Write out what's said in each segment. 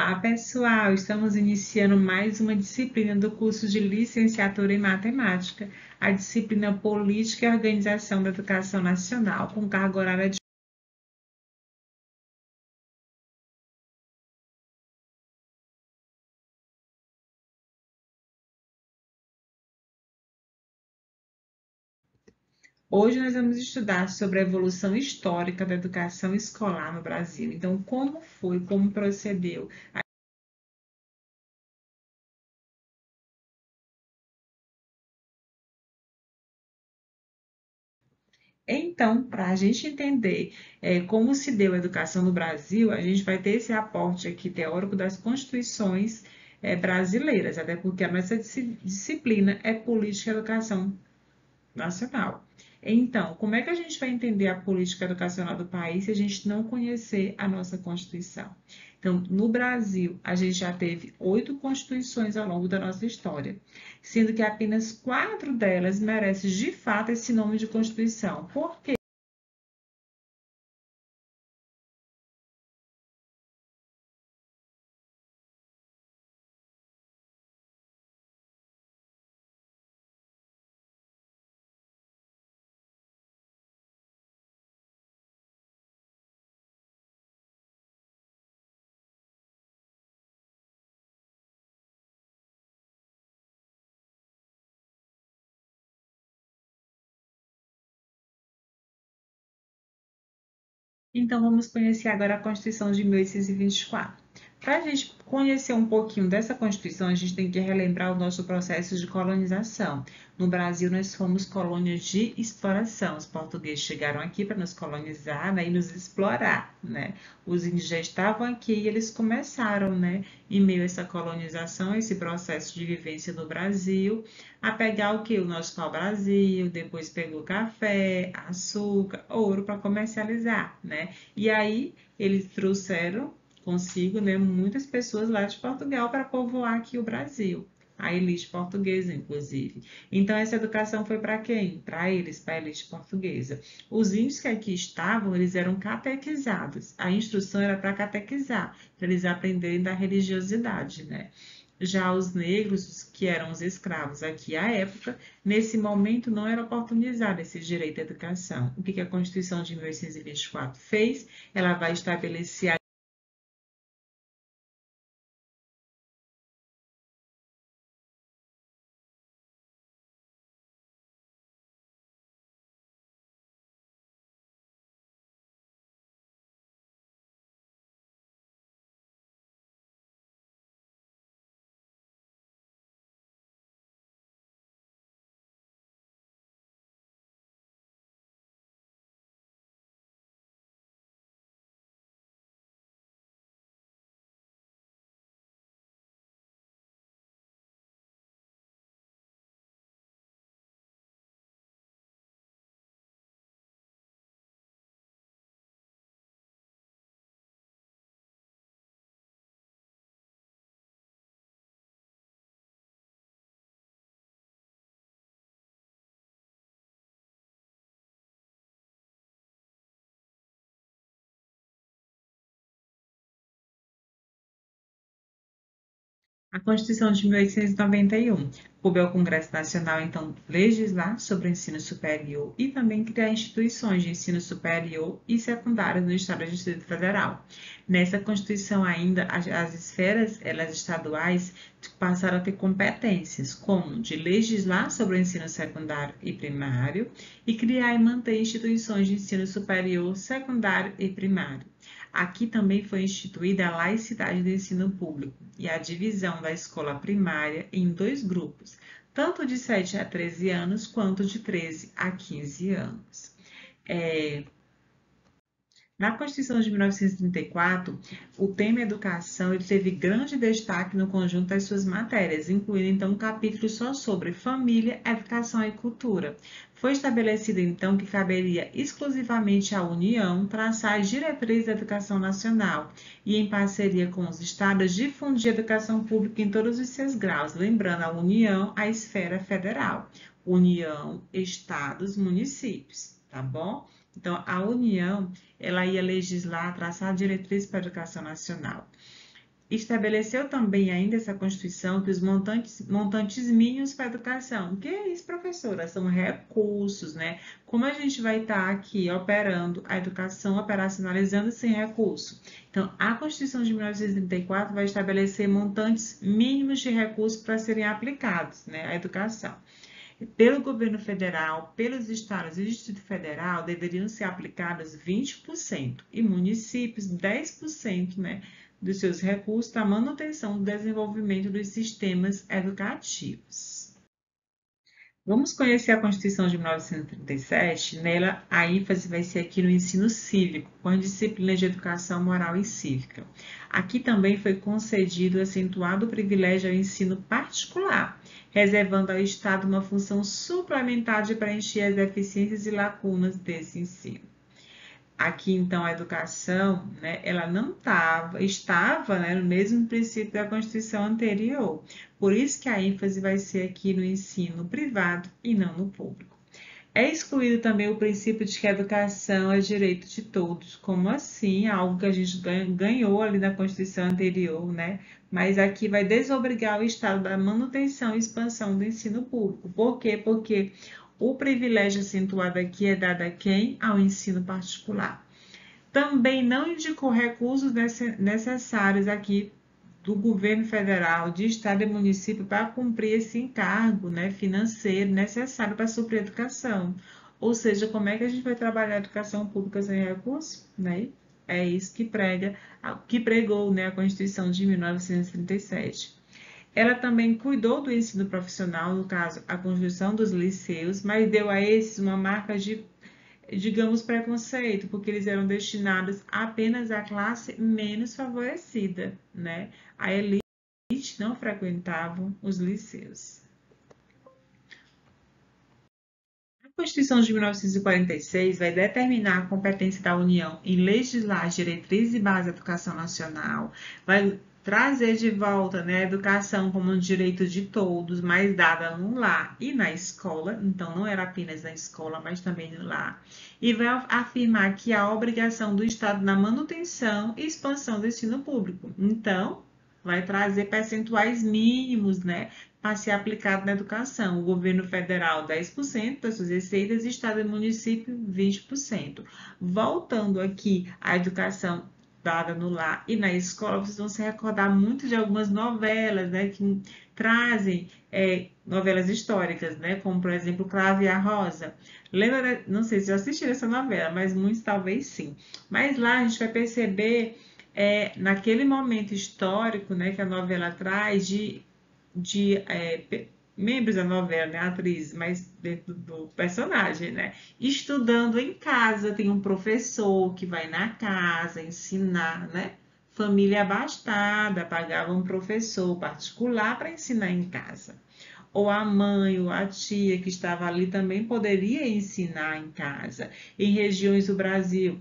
Olá, pessoal! Estamos iniciando mais uma disciplina do curso de Licenciatura em Matemática, a disciplina Política e Organização da Educação Nacional, com carga horária de. Hoje nós vamos estudar sobre a evolução histórica da educação escolar no Brasil. Então, como foi, como procedeu. Então, para a gente entender como se deu a educação no Brasil, a gente vai ter esse aporte aqui teórico das constituições brasileiras, até porque a nossa disciplina é Política e Educação Nacional. Então, como é que a gente vai entender a política educacional do país se a gente não conhecer a nossa Constituição? Então, no Brasil, a gente já teve 8 constituições ao longo da nossa história, sendo que apenas 4 delas merecem de fato esse nome de Constituição. Por quê? Então, vamos conhecer agora a Constituição de 1824. Para a gente conhecer um pouquinho dessa Constituição, a gente tem que relembrar o nosso processo de colonização. No Brasil, nós fomos colônias de exploração. Os portugueses chegaram aqui para nos colonizar, né, e nos explorar, né? Os índios já estavam aqui e eles começaram, né, em meio a essa colonização, esse processo de vivência no Brasil, a pegar o que? O nosso pau-brasil, depois pegou café, açúcar, ouro para comercializar, né? E aí eles trouxeram consigo, né, muitas pessoas lá de Portugal para povoar aqui o Brasil. A elite portuguesa, inclusive. Então, essa educação foi para quem? Para eles, para a elite portuguesa. Os índios que aqui estavam, eles eram catequizados. A instrução era para catequizar, para eles aprenderem da religiosidade, né? Já os negros, que eram os escravos aqui à época, nesse momento não era oportunizado esse direito à educação. O que a Constituição de 1824 fez? Ela vai estabelecer a Constituição de 1891 coube ao Congresso Nacional, então, legislar sobre o ensino superior e também criar instituições de ensino superior e secundário no Estado do Distrito Federal. Nessa Constituição ainda, as esferas elas estaduais passaram a ter competências, como de legislar sobre o ensino secundário e primário e criar e manter instituições de ensino superior, secundário e primário. Aqui também foi instituída a laicidade do ensino público e a divisão da escola primária em 2 grupos, tanto de 7 a 13 anos quanto de 13 a 15 anos. É, Na Constituição de 1934, o tema educação ele teve grande destaque no conjunto das suas matérias, incluindo então um capítulo só sobre família, educação e cultura. Foi estabelecido então que caberia exclusivamente à União traçar as diretrizes da educação nacional e, em parceria com os estados, difundir a educação pública em todos os seus graus, lembrando a União a esfera federal. União, estados, municípios, tá bom? Então, a União ela ia legislar, traçar diretrizes para a educação nacional. estabeleceu também ainda essa Constituição que os montantes mínimos para a educação. O que é isso, professora? São recursos, né? Como a gente vai estar aqui operando a educação, operacionalizando sem recurso? Então, a Constituição de 1934 vai estabelecer montantes mínimos de recursos para serem aplicados, né, à educação. Pelo governo federal, pelos estados e Distrito Federal, deveriam ser aplicados 20% e municípios 10%, né, dos seus recursos para manutenção do desenvolvimento dos sistemas educativos. Vamos conhecer a Constituição de 1937. Nela, a ênfase vai ser aqui no ensino cívico, com as disciplinas de educação moral e cívica. Aqui também foi concedido acentuado privilégio ao ensino particular, reservando ao Estado uma função suplementar de preencher as deficiências e lacunas desse ensino. Aqui, então, a educação, né, ela não estava, né, no mesmo princípio da Constituição anterior. Por isso que a ênfase vai ser aqui no ensino privado e não no público. É excluído também o princípio de que a educação é direito de todos. Como assim? Algo que a gente ganhou ali na Constituição anterior, né? Mas aqui vai desobrigar o Estado da manutenção e expansão do ensino público. Por quê? Porque o privilégio acentuado aqui é dado a quem? Ao ensino particular. Também não indicou recursos necessários aqui do governo federal, de estado e município para cumprir esse encargo, né, financeiro necessário para suprir a educação. Ou seja, como é que a gente vai trabalhar a educação pública sem recursos? Né? É isso que pregou, né, a Constituição de 1937. Ela também cuidou do ensino profissional, no caso, a construção dos liceus, mas deu a esses uma marca de, digamos, preconceito, porque eles eram destinados apenas à classe menos favorecida, né? A elite não frequentavam os liceus. A Constituição de 1946 vai determinar a competência da União em legislar as diretrizes e bases da educação nacional, vai trazer de volta, né, a educação como um direito de todos, mas dada no lar e na escola, então não era apenas na escola, mas também no lar, e vai afirmar que há a obrigação do Estado na manutenção e expansão do ensino público. Então, vai trazer percentuais mínimos, né, para ser aplicado na educação. O governo federal, 10% das suas receitas, e estado e município, 20%. Voltando aqui à educação dada no lar e na escola, vocês vão se recordar muito de algumas novelas, né, que trazem novelas históricas, né, como, por exemplo, Cravo e a Rosa. Lembra, não sei se já assistiram essa novela, mas muitos talvez sim. Mas lá a gente vai perceber, naquele momento histórico, né, que a novela traz de membros da novela, né, atrizes, mas dentro do personagem, né, estudando em casa, tem um professor que vai na casa ensinar, né, família abastada, pagava um professor particular para ensinar em casa. Ou a mãe ou a tia que estava ali também poderia ensinar em casa. Em regiões do Brasil,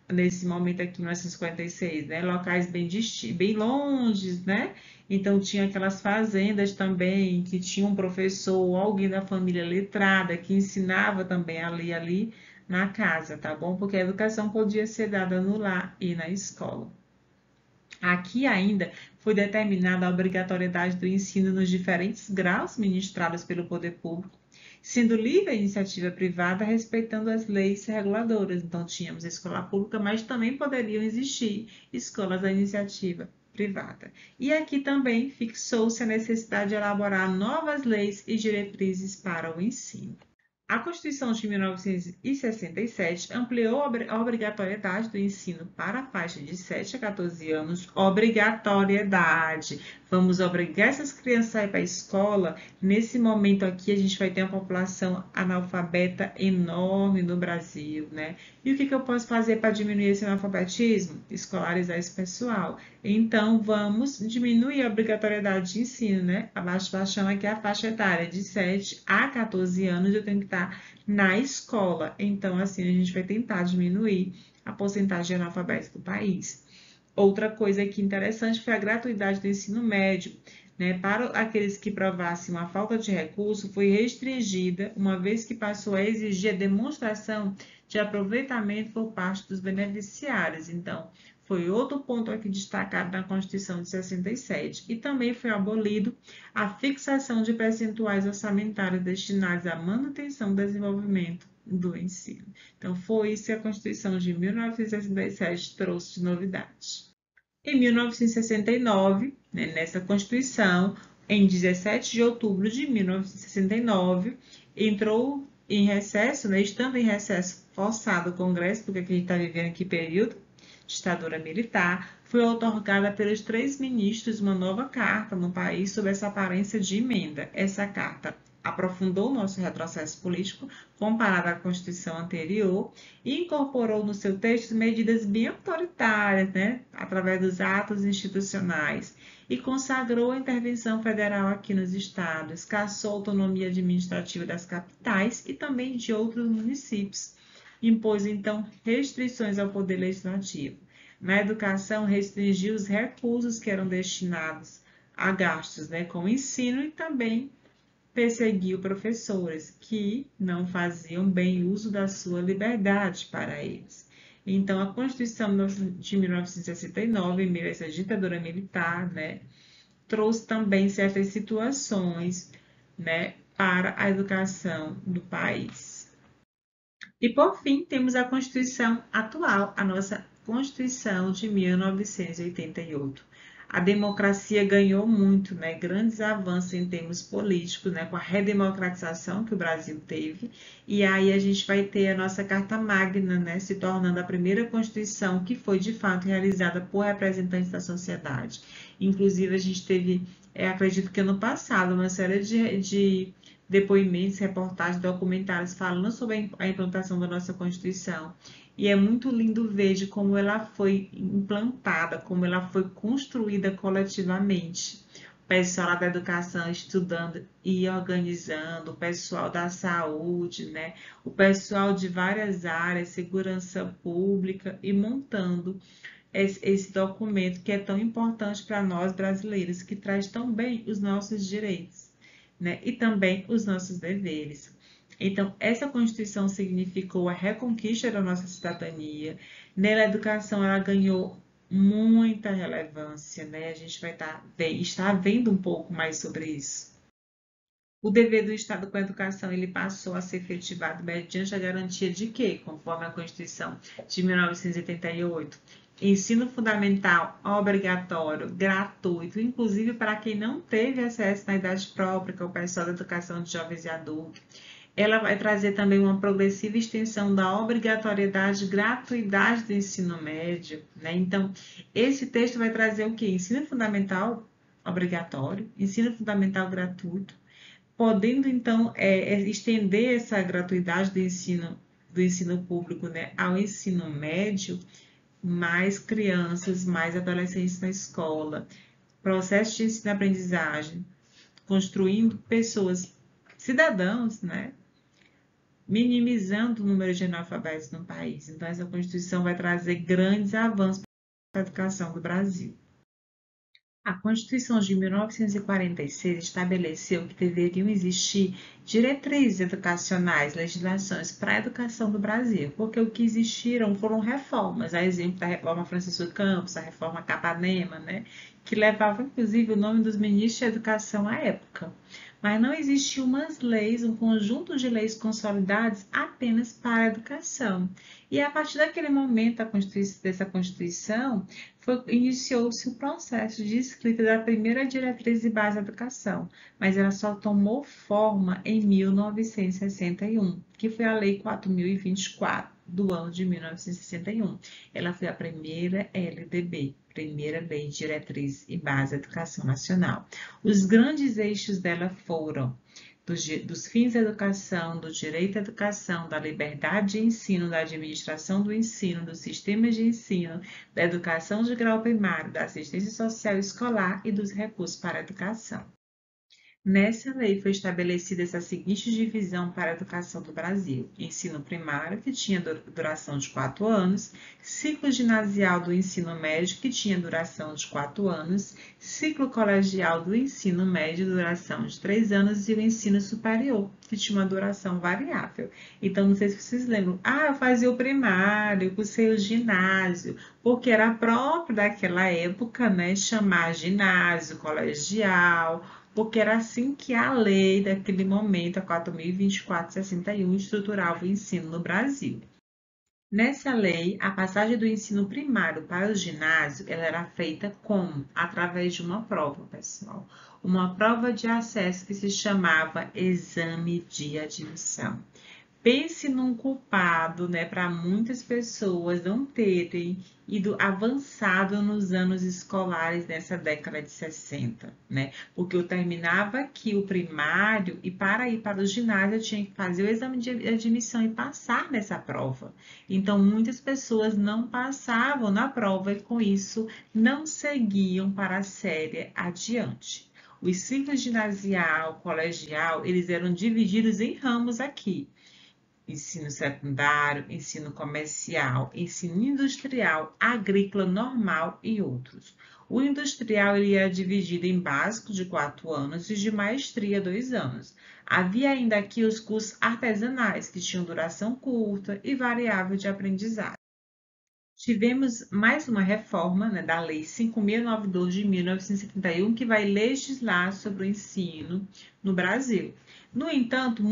nesse momento aqui, em 1956, né? Locais bem longes, né? Então, tinha aquelas fazendas também, que tinha um professor ou alguém da família letrada que ensinava também ali na casa, tá bom? Porque a educação podia ser dada no lar e na escola. Aqui ainda foi determinada a obrigatoriedade do ensino nos diferentes graus ministrados pelo poder público, sendo livre a iniciativa privada, respeitando as leis reguladoras. Então, tínhamos a escola pública, mas também poderiam existir escolas da iniciativa privada. E aqui também fixou-se a necessidade de elaborar novas leis e diretrizes para o ensino. A Constituição de 1967 ampliou a obrigatoriedade do ensino para a faixa de 7 a 14 anos. Obrigatoriedade. Vamos obrigar essas crianças a ir para a escola. Nesse momento aqui, a gente vai ter uma população analfabeta enorme no Brasil, né? E o que eu posso fazer para diminuir esse analfabetismo? Escolarizar esse pessoal. Então, vamos diminuir a obrigatoriedade de ensino, né? Baixando aqui a faixa etária de 7 a 14 anos, eu tenho que estar na escola. Então, assim, a gente vai tentar diminuir a porcentagem de analfabetos do país. Outra coisa aqui interessante foi a gratuidade do ensino médio, né? Para aqueles que provassem uma falta de recurso, foi restringida, uma vez que passou a exigir a demonstração de aproveitamento por parte dos beneficiários. Então, foi outro ponto aqui destacado na Constituição de 67. E também foi abolido a fixação de percentuais orçamentários destinados à manutenção e desenvolvimento do ensino. Então, foi isso que a Constituição de 1967 trouxe de novidade. Em 1969, né, nessa Constituição, em 17 de outubro de 1969, entrou em recesso, né, estando em recesso forçado o Congresso, porque a gente está vivendo aqui período de ditadura militar, foi otorgada pelos 3 ministros uma nova carta no país sob essa aparência de emenda. Essa carta aprofundou o nosso retrocesso político comparado à Constituição anterior e incorporou no seu texto medidas bem autoritárias, né, através dos atos institucionais, e consagrou a intervenção federal aqui nos estados, cassou a autonomia administrativa das capitais e também de outros municípios. Impôs, então, restrições ao poder legislativo. Na educação, restringiu os recursos que eram destinados a gastos, né, com ensino e também perseguiu professores que não faziam bem uso da sua liberdade para eles. Então, a Constituição de 1969, em meio a essa ditadura militar, né, trouxe também certas situações, né, para a educação do país. E, por fim, temos a Constituição atual, a nossa Constituição de 1988. A democracia ganhou muito, né? Grandes avanços em termos políticos, né? Com a redemocratização que o Brasil teve. E aí a gente vai ter a nossa Carta Magna, né? Se tornando a primeira Constituição que foi, de fato, realizada por representantes da sociedade. Inclusive, a gente teve, acredito que ano passado, uma série de depoimentos, reportagens, documentários falando sobre a implantação da nossa Constituição. E é muito lindo ver de como ela foi implantada, como ela foi construída coletivamente. O pessoal da educação estudando e organizando, o pessoal da saúde, né? O pessoal de várias áreas, segurança pública e montando esse documento que é tão importante para nós brasileiros, que traz tão bem os nossos direitos, né? E também os nossos deveres. Então, essa Constituição significou a reconquista da nossa cidadania. Nela, a educação ela ganhou muita relevância, né? A gente vai estar vendo um pouco mais sobre isso. O dever do Estado com a educação ele passou a ser efetivado mediante a garantia de que, conforme a Constituição de 1988, ensino fundamental obrigatório, gratuito, inclusive para quem não teve acesso na idade própria, que é o pessoal da educação de jovens e adultos. Ela vai trazer também uma progressiva extensão da obrigatoriedade e gratuidade do ensino médio, né? Então, esse texto vai trazer o quê? Ensino fundamental obrigatório, ensino fundamental gratuito, podendo então estender essa gratuidade do ensino público, né, ao ensino médio, mais crianças, mais adolescentes na escola, processo de ensino-aprendizagem, construindo pessoas, cidadãos, né, minimizando o número de analfabetos no país. Então, essa Constituição vai trazer grandes avanços para a educação do Brasil. A Constituição de 1946 estabeleceu que deveriam existir diretrizes educacionais, legislações para a educação do Brasil, porque o que existiram foram reformas, a exemplo da reforma Francisco Campos, a reforma Capanema, né, que levavam inclusive o nome dos ministros de educação à época. Mas não existiam umas leis, um conjunto de leis consolidadas apenas para a educação. E a partir daquele momento dessa Constituição, iniciou-se o processo de escrita da primeira diretriz de base da educação, mas ela só tomou forma em 1961, que foi a Lei 4.024 do ano de 1961. Ela foi a primeira LDB, primeira Lei Diretriz e Base da Educação Nacional. Os grandes eixos dela foram dos fins da educação, do direito à educação, da liberdade de ensino, da administração do ensino, dos sistemas de ensino, da educação de grau primário, da assistência social escolar e dos recursos para a educação. Nessa lei foi estabelecida essa seguinte divisão para a educação do Brasil: ensino primário, que tinha duração de 4 anos, ciclo ginasial do ensino médio, que tinha duração de 4 anos, ciclo colegial do ensino médio, duração de 3 anos, e o ensino superior, que tinha uma duração variável. Então, não sei se vocês lembram, eu fazia o primário, cursei o ginásio, porque era próprio daquela época, né, chamar ginásio, colegial, porque era assim que a lei daquele momento, a 4.024/61, estruturava o ensino no Brasil. Nessa lei, a passagem do ensino primário para o ginásio, ela era feita como? Através de uma prova, pessoal. Uma prova de acesso que se chamava exame de admissão. Pense num culpado, né, para muitas pessoas não terem ido avançado nos anos escolares nessa década de 60, né? Porque eu terminava aqui o primário e para ir para o ginásio eu tinha que fazer o exame de admissão e passar nessa prova. Então, muitas pessoas não passavam na prova e com isso não seguiam para a série adiante. Os ciclos ginasial, colegial, eles eram divididos em ramos aqui: ensino secundário, ensino comercial, ensino industrial, agrícola normal e outros. O industrial ele era dividido em básico de 4 anos e de maestria 2 anos. Havia ainda aqui os cursos artesanais, que tinham duração curta e variável de aprendizagem. Tivemos mais uma reforma, né, da Lei 5.092 de 1971, que vai legislar sobre o ensino no Brasil. No entanto,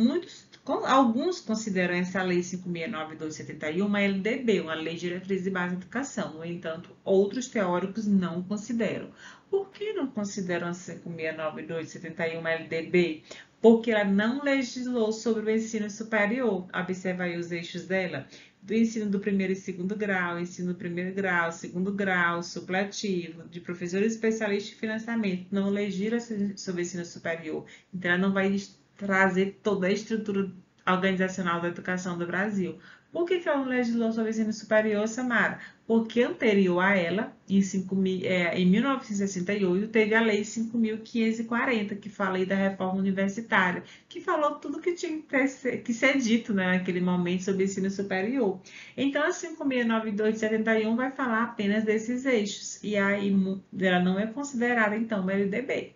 alguns consideram essa Lei 5.092 de 71 uma LDB, uma Lei de Diretriz e Base de Educação. No entanto, outros teóricos não consideram. Por que não consideram a 5.092 de 71 uma LDB? Porque ela não legislou sobre o ensino superior. Observa aí os eixos dela: do ensino do primeiro e segundo grau, ensino do primeiro grau, segundo grau, supletivo, de professor especialista em financiamento, não legisla sobre ensino superior. Então, ela não vai trazer toda a estrutura organizacional da educação do Brasil. Por que ela não legislou sobre ensino superior, Samara? Porque anterior a ela, em 1968, teve a Lei 5.540, que fala aí da reforma universitária, que falou tudo que tinha que ser dito, né, naquele momento sobre ensino superior. Então, a 5.092 de 71 vai falar apenas desses eixos, e aí ela não é considerada, então, uma LDB.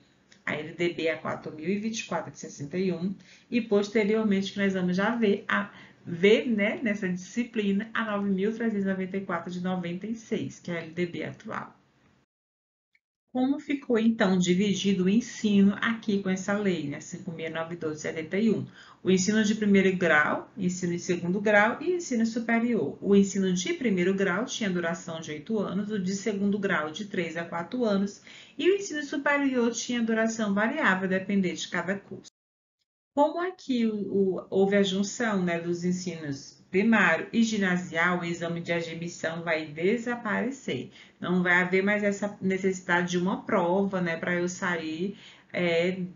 A LDB é a 4.024 de 61 e posteriormente que nós vamos já ver, né, nessa disciplina a 9.394 de 96, que é a LDB atual. Como ficou então dividido o ensino aqui com essa lei, né, 5.092 de 71? O ensino de primeiro grau, ensino de segundo grau e ensino superior. O ensino de primeiro grau tinha duração de 8 anos, o de segundo grau de 3 a 4 anos e o ensino superior tinha duração variável, dependendo de cada curso. Como aqui houve a junção, né, dos ensinos primário e ginasial, o exame de admissão vai desaparecer. Não vai haver mais essa necessidade de uma prova, né, para eu sair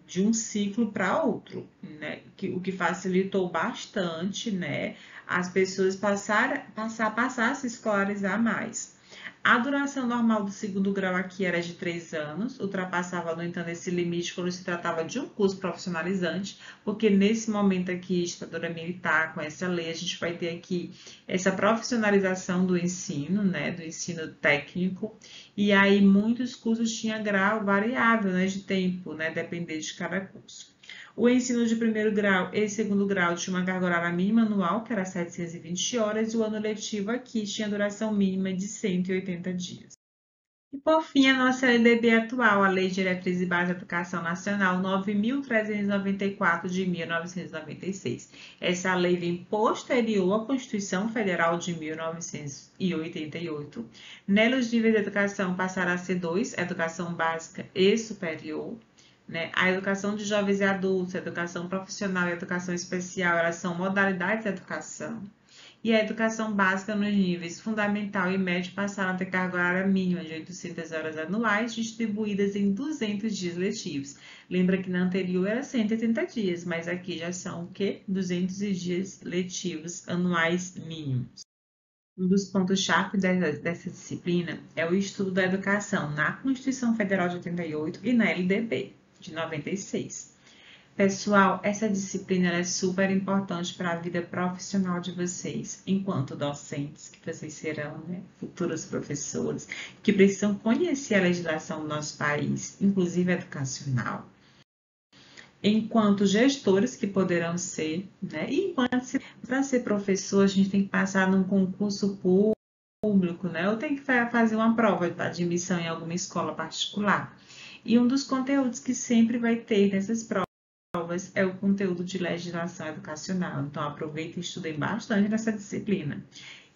de um ciclo para outro, né, o que facilitou bastante, né, as pessoas passar a se escolarizar mais. A duração normal do segundo grau aqui era de 3 anos, ultrapassava, no entanto, esse limite quando se tratava de um curso profissionalizante, porque nesse momento aqui, ditadura militar, com essa lei, a gente vai ter aqui essa profissionalização do ensino, né, do ensino técnico, e aí muitos cursos tinham grau variável, né, de tempo, né, dependendo de cada curso. O ensino de primeiro grau e segundo grau tinha uma carga horária mínima anual, que era 720 horas, e o ano letivo aqui tinha duração mínima de 180 dias. E por fim, a nossa LDB atual, a Lei de Diretriz e Base da Educação Nacional 9.394 de 1996. Essa lei vem posterior à Constituição Federal de 1988. Nela, os níveis de educação passaram a ser dois: educação básica e superior. Né? A educação de jovens e adultos, a educação profissional e a educação especial, elas são modalidades de educação. E a educação básica nos níveis fundamental e médio passaram a ter carga horária mínima de 800 horas anuais, distribuídas em 200 dias letivos. Lembra que na anterior era 180 dias, mas aqui já são o quê? 200 dias letivos anuais mínimos. Um dos pontos-chave dessa disciplina é o estudo da educação na Constituição Federal de 88 e na LDB de 96. Pessoal, essa disciplina ela é super importante para a vida profissional de vocês, enquanto docentes, que vocês serão, né, futuros professores, que precisam conhecer a legislação do nosso país, inclusive educacional, enquanto gestores, que poderão ser, né, e enquanto para ser professor, a gente tem que passar num concurso público, né, ou tem que fazer uma prova de admissão em alguma escola particular. E um dos conteúdos que sempre vai ter nessas provas é o conteúdo de legislação educacional. Então, aproveitem e estudem bastante nessa disciplina.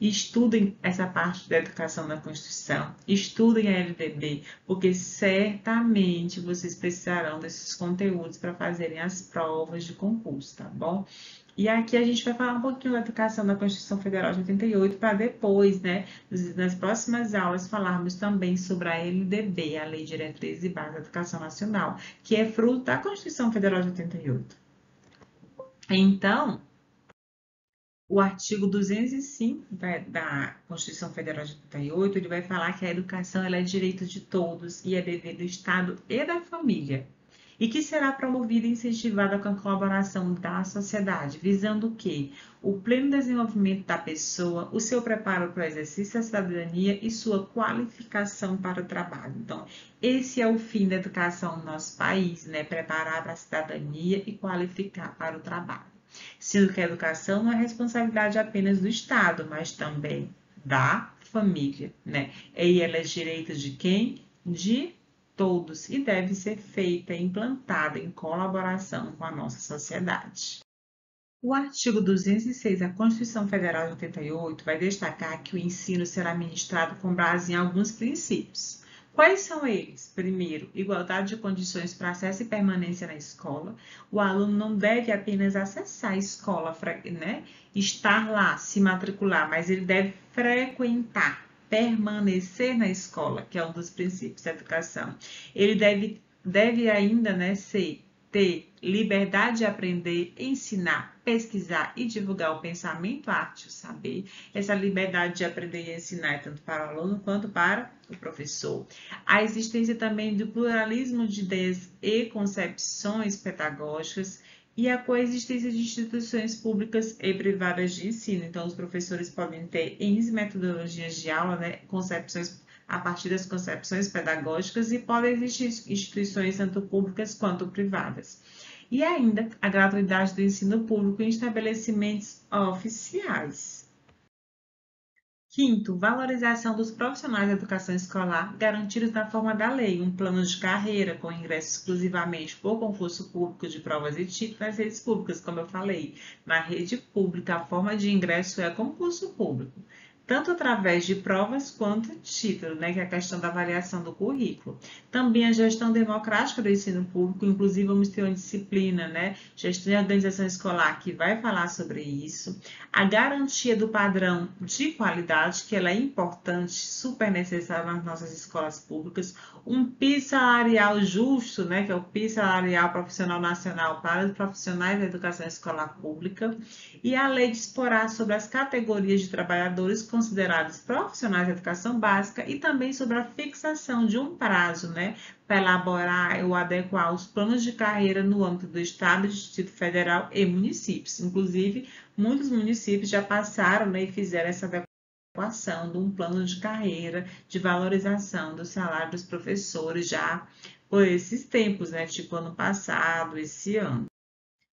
Estudem essa parte da educação da Constituição, estudem a LDB, porque certamente vocês precisarão desses conteúdos para fazerem as provas de concurso, tá bom? E aqui a gente vai falar um pouquinho da educação da Constituição Federal de 88, para depois, né, nas próximas aulas, falarmos também sobre a LDB, a Lei de Diretrizes e Bases da Educação Nacional, que é fruto da Constituição Federal de 88. Então, o artigo 205 da Constituição Federal de 88, ele vai falar que a educação ela é direito de todos e é dever do Estado e da família, e que será promovida e incentivada com a colaboração da sociedade, visando o quê? O pleno desenvolvimento da pessoa, o seu preparo para o exercício da cidadania e sua qualificação para o trabalho. Então, esse é o fim da educação no nosso país, né? Preparar para a cidadania e qualificar para o trabalho. Sendo que a educação não é responsabilidade apenas do Estado, mas também da família, né? E ela é direito de quem? De todos e deve ser feita e implantada em colaboração com a nossa sociedade. O artigo 206 da Constituição Federal de 88 vai destacar que o ensino será ministrado com base em alguns princípios. Quais são eles? Primeiro, igualdade de condições para acesso e permanência na escola. O aluno não deve apenas acessar a escola, né? Estar lá, se matricular, mas ele deve frequentar, permanecer na escola, que é um dos princípios da educação. Ele deve ainda, né, ter liberdade de aprender, ensinar, pesquisar e divulgar o pensamento, a arte, o saber. Essa liberdade de aprender e ensinar é tanto para o aluno quanto para o professor. A existência também do pluralismo de ideias e concepções pedagógicas e a coexistência de instituições públicas e privadas de ensino. Então, os professores podem ter N metodologias de aula, né, concepções a partir das concepções pedagógicas e podem existir instituições tanto públicas quanto privadas. E ainda a gratuidade do ensino público em estabelecimentos oficiais. Quinto, valorização dos profissionais da educação escolar garantidos na forma da lei, um plano de carreira com ingresso exclusivamente por concurso público de provas e títulos nas redes públicas, como eu falei. Na rede pública, a forma de ingresso é concurso público, tanto através de provas quanto título, né, que é a questão da avaliação do currículo. Também a gestão democrática do ensino público, inclusive vamos ter uma disciplina, né, gestão e organização escolar, que vai falar sobre isso. A garantia do padrão de qualidade, que ela é importante, super necessária nas nossas escolas públicas. Um piso salarial justo, né, que é o piso salarial profissional nacional para os profissionais da educação escolar pública. E a lei disporá sobre as categorias de trabalhadores considerados profissionais da educação básica e também sobre a fixação de um prazo, né, para elaborar ou adequar os planos de carreira no âmbito do Estado, Distrito Federal e municípios. Inclusive, muitos municípios já passaram, né, e fizeram essa adequação de um plano de carreira, de valorização do salário dos professores já por esses tempos, né, tipo ano passado, esse ano.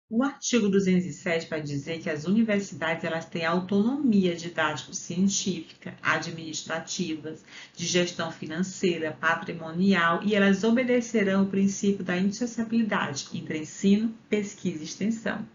O artigo 207 vai dizer que as universidades elas têm autonomia didático-científica, administrativa, de gestão financeira, patrimonial e elas obedecerão o princípio da indissociabilidade entre ensino, pesquisa e extensão.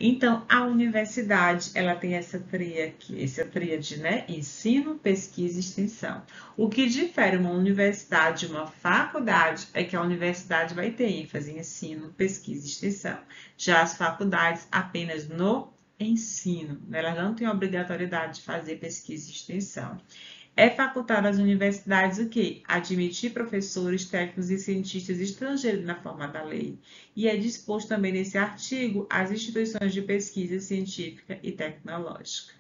Então, a universidade ela tem essa tríade, né? Ensino, pesquisa e extensão. O que difere uma universidade de uma faculdade é que a universidade vai ter ênfase em ensino, pesquisa e extensão. Já as faculdades apenas no ensino, elas não têm obrigatoriedade de fazer pesquisa e extensão. É facultado às universidades o quê? Admitir professores, técnicos e cientistas estrangeiros na forma da lei. E é disposto também nesse artigo as instituições de pesquisa científica e tecnológica.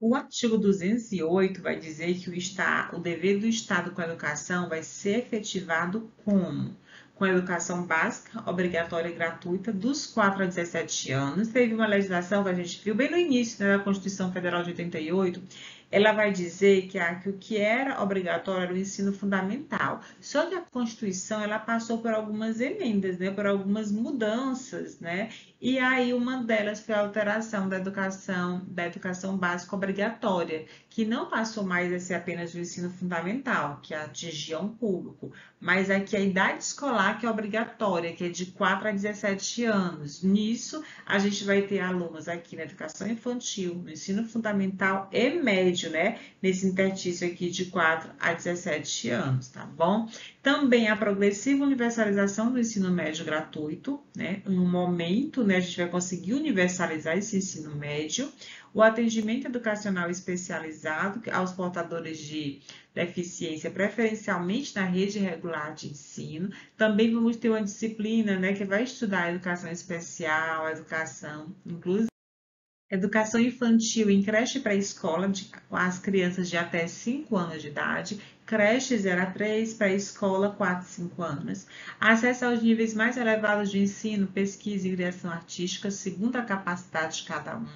O artigo 208 vai dizer que o dever do Estado com a educação vai ser efetivado como? com a educação básica, obrigatória e gratuita, dos 4 a 17 anos. Teve uma legislação que a gente viu bem no início, né, da Constituição Federal de 88, ela vai dizer que o que era obrigatório era o ensino fundamental. Só que a Constituição ela passou por algumas emendas, né, por algumas mudanças, né? E aí uma delas foi a alteração da educação básica obrigatória, que não passou mais a ser apenas o ensino fundamental, que atingia um público, mas aqui a idade escolar que é obrigatória, que é de 4 a 17 anos. Nisso, a gente vai ter alunos aqui na educação infantil, no ensino fundamental e médio, né? Nesse interstício aqui de 4 a 17 anos, tá bom? Também a progressiva universalização do ensino médio gratuito, né? Em um momento, né, a gente vai conseguir universalizar esse ensino médio. O atendimento educacional especializado aos portadores de deficiência, preferencialmente na rede regular de ensino. Também vamos ter uma disciplina, né, que vai estudar a educação especial, a educação inclusiva. Educação infantil em creche pré-escola, com as crianças de até 5 anos de idade, creche 0 a 3, pré-escola 4 a 5 anos. Acesso aos níveis mais elevados de ensino, pesquisa e criação artística, segundo a capacidade de cada um.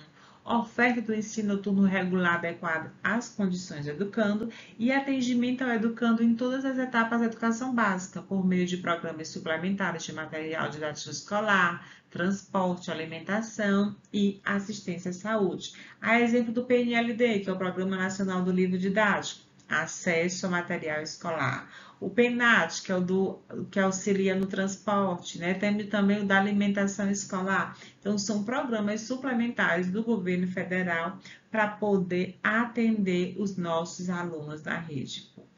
Oferta do ensino noturno regular adequado às condições do educando e atendimento ao educando em todas as etapas da educação básica, por meio de programas suplementares de material didático escolar, transporte, alimentação e assistência à saúde. A exemplo do PNLD, que é o Programa Nacional do Livro Didático, acesso ao material escolar. O PENAT, que é que auxilia no transporte, né? Tem também o da alimentação escolar. Então, são programas suplementares do governo federal para poder atender os nossos alunos da rede pública.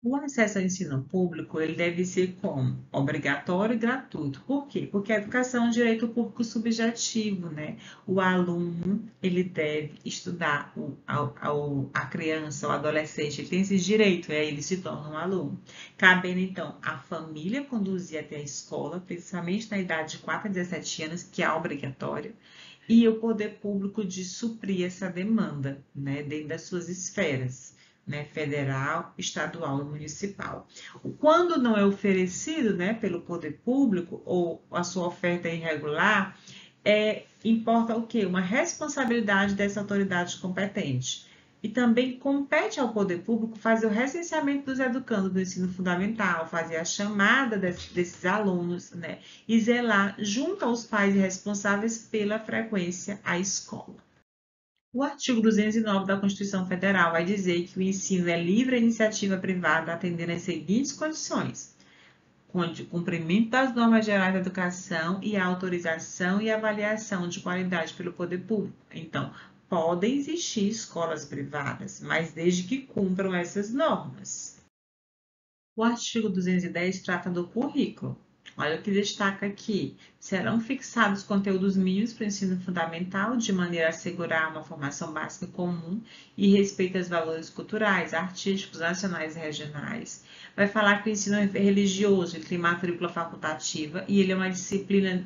O acesso ao ensino público ele deve ser como obrigatório e gratuito. Por quê? Porque a educação é um direito público subjetivo, né? O aluno ele deve estudar, a criança, o adolescente, ele tem esse direito, ele se torna um aluno. Cabendo, então, a família conduzir até a escola, principalmente na idade de 4 a 17 anos, que é obrigatória, e o poder público de suprir essa demanda, né, dentro das suas esferas, né, federal, estadual e municipal. Quando não é oferecido, né, pelo poder público ou a sua oferta é irregular, importa o quê? Uma responsabilidade dessa autoridade competente. E também compete ao poder público fazer o recenseamento dos educandos do ensino fundamental, fazer a chamada desses alunos, né, e zelar junto aos pais responsáveis pela frequência à escola. O artigo 209 da Constituição Federal vai dizer que o ensino é livre à iniciativa privada, atendendo às seguintes condições: cumprimento das normas gerais da educação e a autorização e avaliação de qualidade pelo poder público. Então, podem existir escolas privadas, mas desde que cumpram essas normas. O artigo 210 trata do currículo. Olha o que destaca aqui. Serão fixados conteúdos mínimos para o ensino fundamental, de maneira a assegurar uma formação básica comum e respeito aos valores culturais, artísticos, nacionais e regionais. Vai falar que o ensino religioso ele tem matrícula facultativa e ele é uma disciplina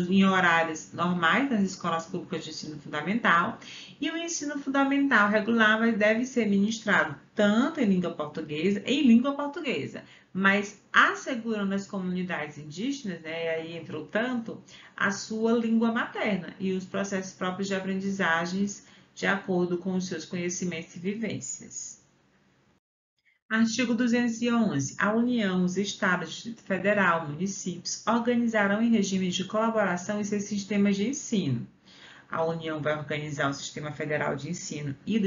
em horários normais das escolas públicas de ensino fundamental. E o ensino fundamental regular deve ser ministrado tanto em língua portuguesa, mas assegurando às comunidades indígenas, né, e aí entra o tanto, a sua língua materna e os processos próprios de aprendizagens de acordo com os seus conhecimentos e vivências. Artigo 211. A União, os Estados, Distrito Federal, municípios organizarão em regime de colaboração em seus sistemas de ensino. A União vai organizar o Sistema Federal de Ensino e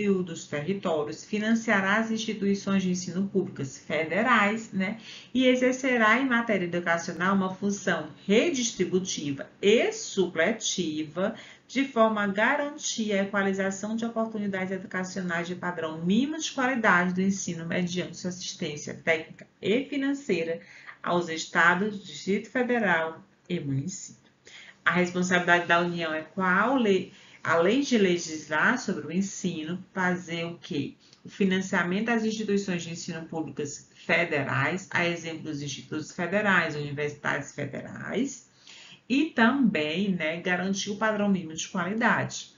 o dos territórios, financiará as instituições de ensino públicas federais, né, e exercerá em matéria educacional uma função redistributiva e supletiva, de forma a garantir a equalização de oportunidades educacionais de padrão mínimo de qualidade do ensino mediante sua assistência técnica e financeira aos estados, Distrito Federal e municípios. A responsabilidade da União é qual? Além de legislar sobre o ensino, fazer o quê? O financiamento das instituições de ensino públicas federais, a exemplo dos institutos federais, universidades federais, e também, né, garantir o padrão mínimo de qualidade.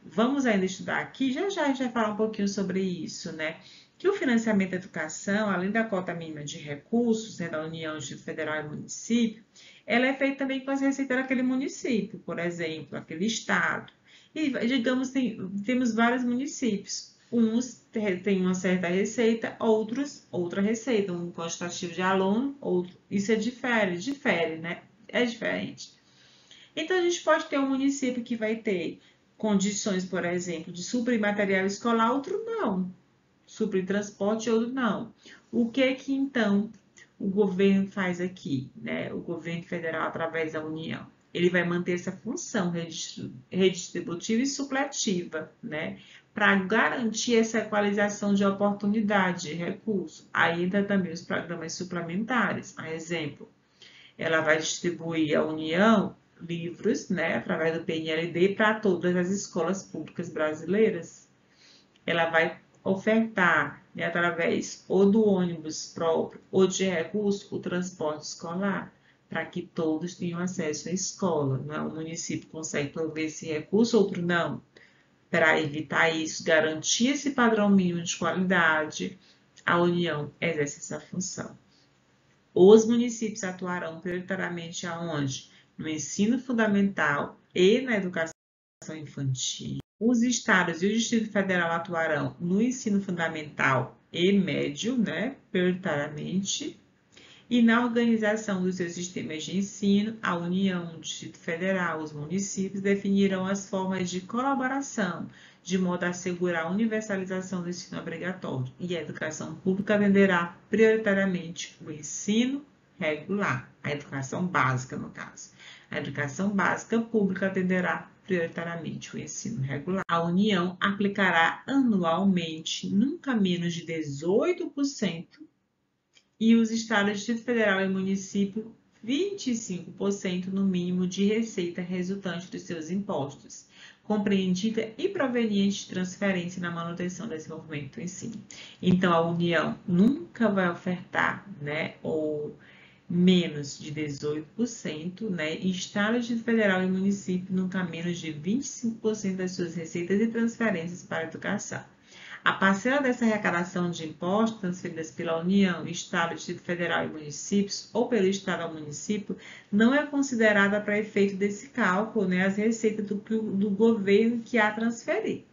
Vamos ainda estudar aqui, já a gente vai falar um pouquinho sobre isso, né? que o financiamento da educação, além da cota mínima de recursos, né, da União, Distrito Federal e município, ela é feita também com as receitas daquele município, por exemplo, aquele estado. E, digamos, temos vários municípios. Uns têm uma certa receita, outros outra receita, um quantitativo de aluno, outro. Isso difere, né? É diferente. Então, a gente pode ter um município que vai ter condições, por exemplo, de suprir material escolar, outro não. Suprir transporte, outro não. O que então o governo faz aqui, né? O governo federal, através da União? Ele vai manter essa função redistributiva e supletiva, né? Para garantir essa equalização de oportunidade de recursos. Aí entra também os programas suplementares. A exemplo, ela vai distribuir a União livros, né, através do PNLD, para todas as escolas públicas brasileiras. Ela vai ofertar, né, através ou do ônibus próprio ou de recurso, o transporte escolar, para que todos tenham acesso à escola. Não é? Um município consegue prover esse recurso, outro não. Para evitar isso, garantir esse padrão mínimo de qualidade, a União exerce essa função. Os municípios atuarão prioritariamente aonde? No ensino fundamental e na educação infantil. Os estados e o Distrito Federal atuarão no ensino fundamental e médio, né, prioritariamente, e na organização dos seus sistemas de ensino, a União, o Distrito Federal, os municípios definirão as formas de colaboração, de modo a assegurar a universalização do ensino obrigatório, e a educação pública atenderá prioritariamente o ensino regular, a educação básica, no caso. A educação básica pública atenderá prioritariamente o ensino regular. A União aplicará anualmente nunca menos de 18% e os estados, Distrito Federal e município 25% no mínimo de receita resultante dos seus impostos, compreendida e proveniente de transferência na manutenção e desenvolvimento do ensino. Então, a União nunca vai ofertar, né, ou menos de 18%, né, e Estado, Distrito Federal e município nunca menos de 25% das suas receitas e transferências para a educação. A parcela dessa arrecadação de impostos transferidas pela União, Estado, Distrito Federal e municípios, ou pelo Estado ao município, não é considerada para efeito desse cálculo, né, as receitas do governo que a transferir.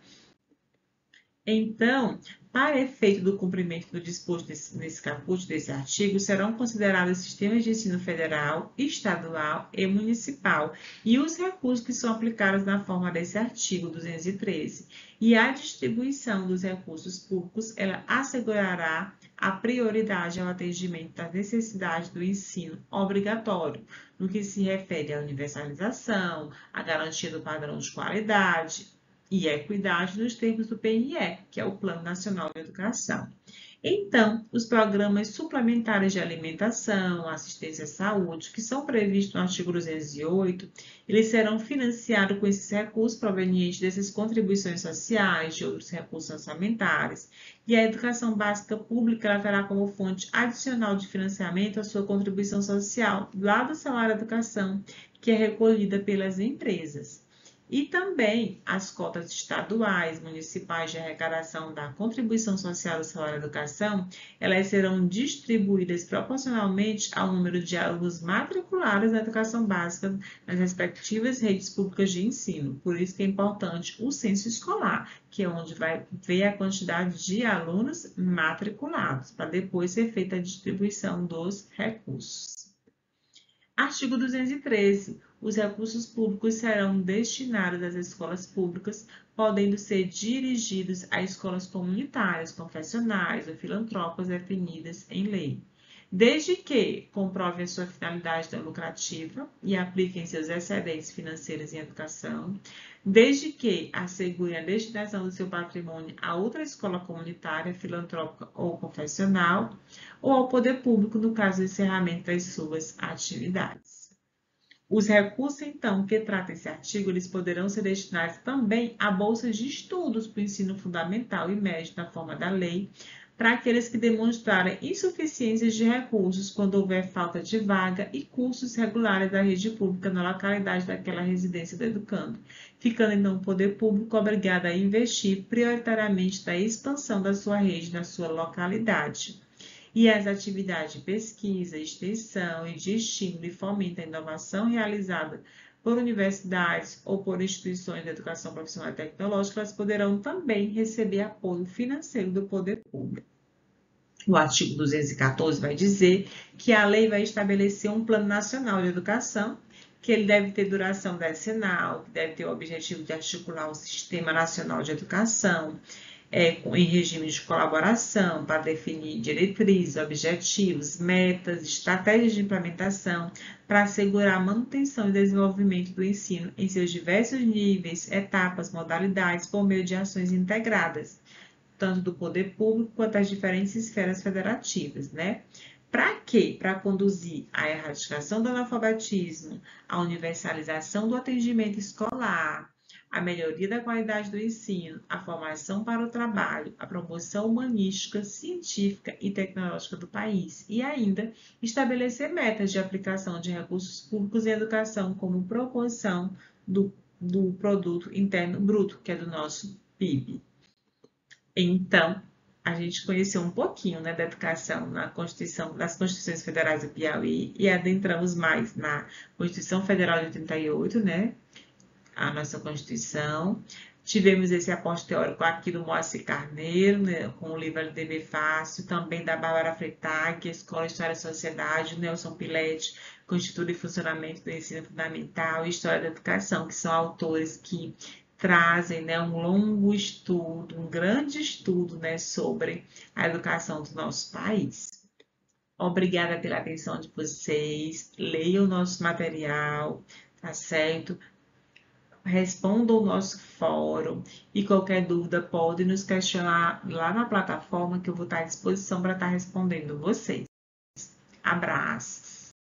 Então, para efeito do cumprimento do disposto nesse caput desse artigo, serão considerados sistemas de ensino federal, estadual e municipal e os recursos que são aplicados na forma desse artigo 213. E a distribuição dos recursos públicos, ela assegurará a prioridade ao atendimento das necessidades do ensino obrigatório, no que se refere à universalização, à garantia do padrão de qualidade, e equidade nos termos do PNE, que é o Plano Nacional de Educação. Então, os programas suplementares de alimentação, assistência à saúde, que são previstos no artigo 208, eles serão financiados com esses recursos provenientes dessas contribuições sociais, de outros recursos orçamentários, e a educação básica pública ela terá como fonte adicional de financiamento a sua contribuição social lá do salário da educação, que é recolhida pelas empresas. E também as cotas estaduais, municipais de arrecadação da contribuição social do salário da educação, elas serão distribuídas proporcionalmente ao número de alunos matriculados na educação básica nas respectivas redes públicas de ensino. Por isso que é importante o censo escolar, que é onde vai ver a quantidade de alunos matriculados, para depois ser feita a distribuição dos recursos. Artigo 213. Os recursos públicos serão destinados às escolas públicas, podendo ser dirigidos a escolas comunitárias, confessionais ou filantrópicas definidas em lei, desde que comprovem a sua finalidade não lucrativa e apliquem seus excedentes financeiros em educação, desde que assegurem a destinação do seu patrimônio a outra escola comunitária, filantrópica ou confessional, ou ao poder público no caso do encerramento das suas atividades. Os recursos, então, que trata esse artigo, eles poderão ser destinados também a bolsas de estudos para o ensino fundamental e médio na forma da lei, para aqueles que demonstrarem insuficiência de recursos quando houver falta de vaga e cursos regulares da rede pública na localidade daquela residência do educando, ficando então o poder público obrigado a investir prioritariamente na expansão da sua rede na sua localidade. E as atividades de pesquisa, extensão e de estímulo e fomento à inovação realizada por universidades ou por instituições de educação profissional e tecnológica, elas poderão também receber apoio financeiro do poder público. O artigo 214 vai dizer que a lei vai estabelecer um plano nacional de educação, que ele deve ter duração decenal, que deve ter o objetivo de articular o Sistema Nacional de Educação, em regime de colaboração, para definir diretrizes, objetivos, metas, estratégias de implementação, para assegurar a manutenção e desenvolvimento do ensino em seus diversos níveis, etapas, modalidades, por meio de ações integradas, tanto do poder público quanto das diferentes esferas federativas, né? Para quê? Para conduzir à erradicação do analfabetismo, à universalização do atendimento escolar, a melhoria da qualidade do ensino, a formação para o trabalho, a promoção humanística, científica e tecnológica do país e ainda estabelecer metas de aplicação de recursos públicos em educação como proporção do produto interno bruto, que é do nosso PIB. Então, a gente conheceu um pouquinho, né, da educação na Constituição, das Constituições Federais do Piauí e adentramos mais na Constituição Federal de 88, né, a nossa Constituição. Tivemos esse aporte teórico aqui do Moacir Carneiro, né, com o livro LDB Fácil, também da Bárbara Freitag, Escola, História e Sociedade, Nelson Piletti, Constituição e Funcionamento do Ensino Fundamental e História da Educação, que são autores que trazem, né, um longo estudo, um grande estudo, né, sobre a educação do nosso país. Obrigada pela atenção de vocês. Leiam o nosso material, tá certo? Respondam o nosso fórum e qualquer dúvida pode nos questionar lá na plataforma que eu vou estar à disposição para estar respondendo vocês. Abraço!